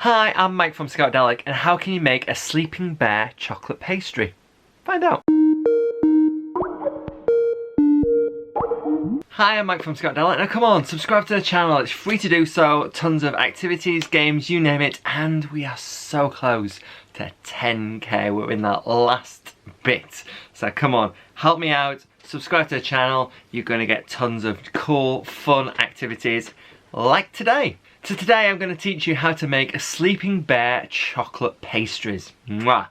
Hi, I'm Mike from Scoutadelic, and how can you make a sleeping bear chocolate pastry? Find out. Hi, I'm Mike from Scoutadelic. Now come on, subscribe to the channel, it's free to do so. Tons of activities, games, you name it, and we are so close to 10k. We're in that last bit. So come on, help me out, subscribe to the channel. You're going to get tons of cool, fun activities like today. So today I'm going to teach you how to make a sleeping bear chocolate pastries. Mwah!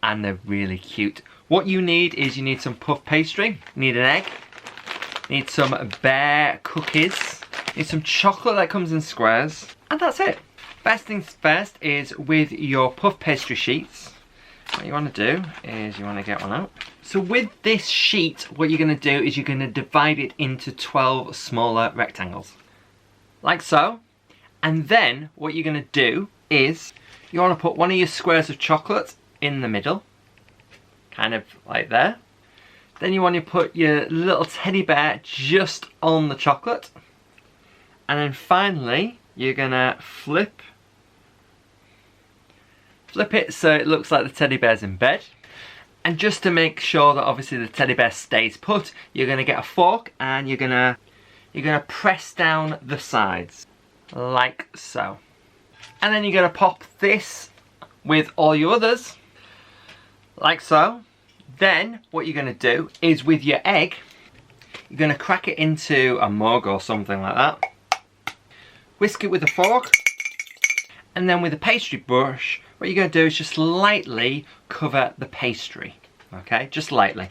And they're really cute. What you need is you need some puff pastry, you need an egg, you need some bear cookies, you need some chocolate that comes in squares, and that's it. First things first is with your puff pastry sheets, what you want to do is you want to get one out. So with this sheet, what you're going to do is you're going to divide it into 12 smaller rectangles. Like so. And then what you're going to do is you want to put one of your squares of chocolate in the middle, kind of like there. Then you want to put your little teddy bear just on the chocolate. And then finally you're going to flip it so it looks like the teddy bear's in bed. And just to make sure that obviously the teddy bear stays put, you're going to get a fork and you're going to press down the sides. Like so. And then you're going to pop this with all your others, like so. Then what you're going to do is with your egg, you're going to crack it into a mug or something like that. Whisk it with a fork. And then with a pastry brush, what you're going to do is just lightly cover the pastry. Okay, just lightly.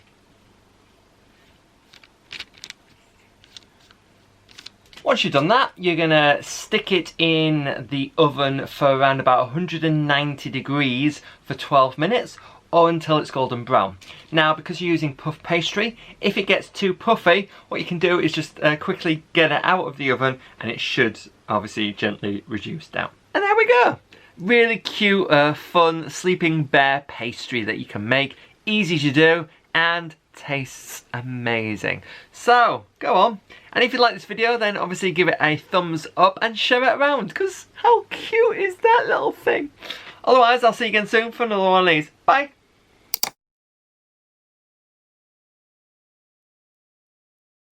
Once you've done that, you're going to stick it in the oven for around about 190 degrees for 12 minutes or until it's golden brown. Now, because you're using puff pastry, if it gets too puffy, what you can do is just quickly get it out of the oven and it should obviously gently reduce down. And there we go! Really cute, fun sleeping bear pastry that you can make. Easy to do and tastes amazing. So go on, and if you like this video then obviously give it a thumbs up and share it around, because how cute is that little thing? Otherwise I'll see you again soon for another one of these. Bye.